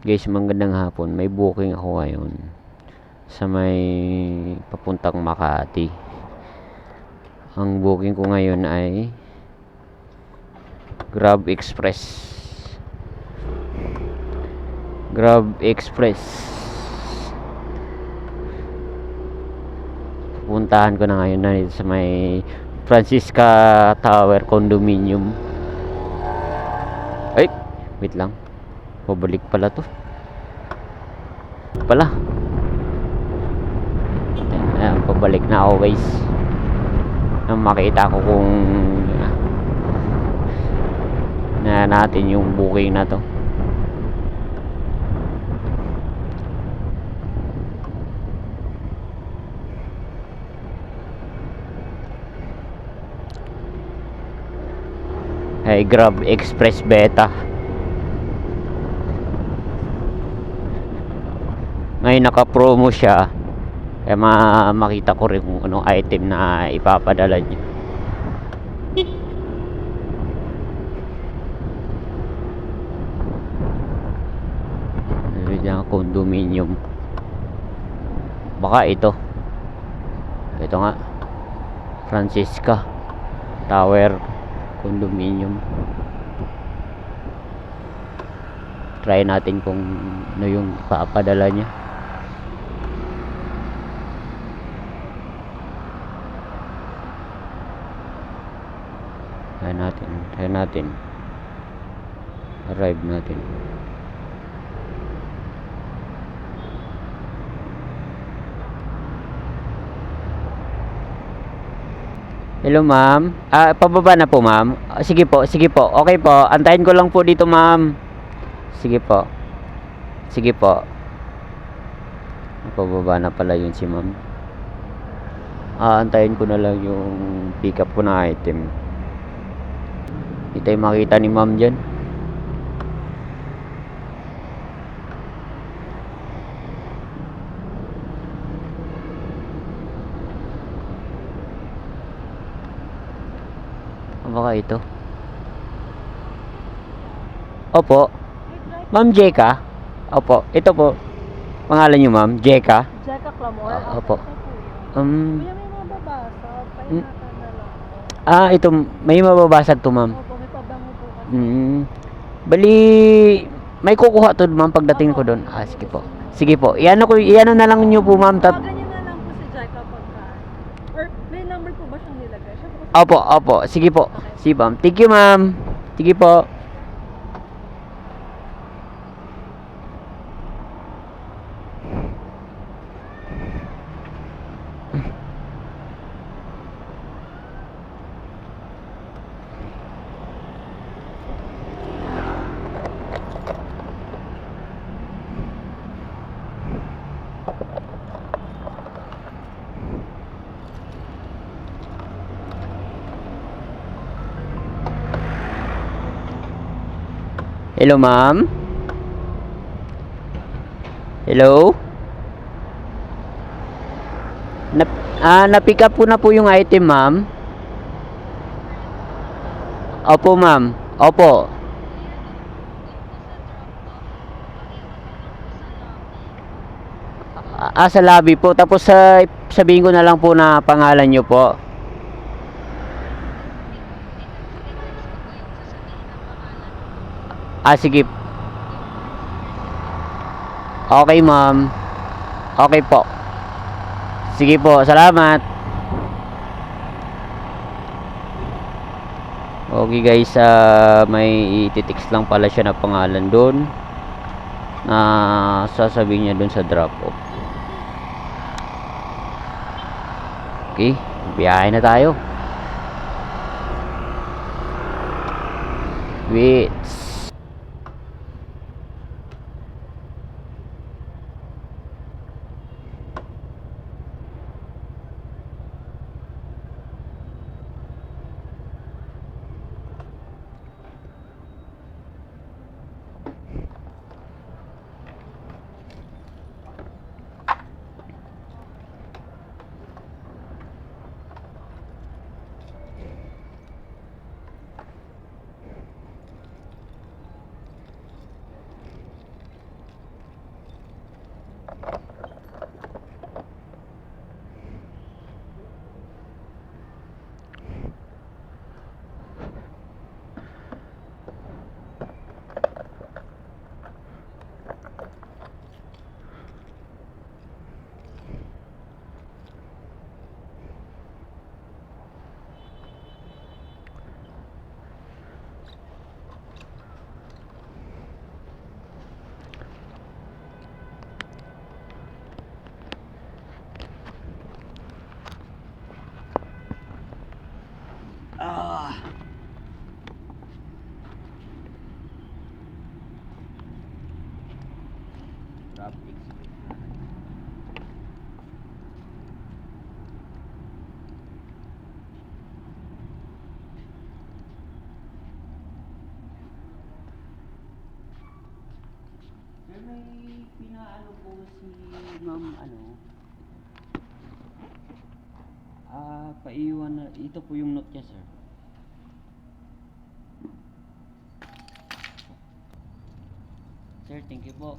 Guys, magandang hapon. May booking ako ngayon sa may papuntang Makati. Ang booking ko ngayon ay Grab Express. Grab Express. Puntahan ko na ngayon na sa may Francisca Tower Condominium. Ay, wait lang. Pabalik pala to. Pala. Ayan, pabalik na ako guys. Nang makita ko kung na natin yung booking na to. Ay, Grab Express Beta. Ngayon naka-promo siya. Kaya makita ko rin kung anong item na ipapadala niyo. Diyan condominium. Baka ito. Ito nga. Francisca Tower Condominium. Try natin kung ano yung ipapadala niya. Try natin. Arrive natin. Hello ma'am. Pababa na po ma'am. Sige po. Okay po. Antayin ko lang po dito ma'am. Sige po. Pababa na pala yun si ma'am. Antayin ko na lang yung pick up ko na item. Hindi tayo makita ni ma'am dyan. Baka ito. Opo. Ma'am Jeka. Opo. Ito po. Pangalan niyo ma'am? Jeka? Jeka Clamor? Opo. Kuya, may mababasag. Paingatan na lang. Ito. May mababasag to ma'am. Opo, may pabango po kasi. Bali, may kukuha to ma'am pagdating ko doon. Sige po. Iano na lang niyo po ma'am. Ganyan na lang po si Jeka pagka. Or may number po ba siyang nilagay? Siya po kasi Opo. Sige po. Sige ma'am. Thank you ma'am. Sige po. Hello ma'am. Hello. Na-pick up ko na po yung item ma'am. Opo ma'am. Opo. Sa lobby po. Tapos sabihin ko na lang po na pangalan nyo po. Sige. Okay ma'am. Okay po. Sige po. Salamat. Okay guys, may ititext lang pala siya na pangalan doon na sasabihin niya doon sa drop off. Okay, biyahe na tayo. Wait. Traffic. Sir, may pinaano po si ma'am paiwan na, ito po yung note niya, sir. Sir, thank you po.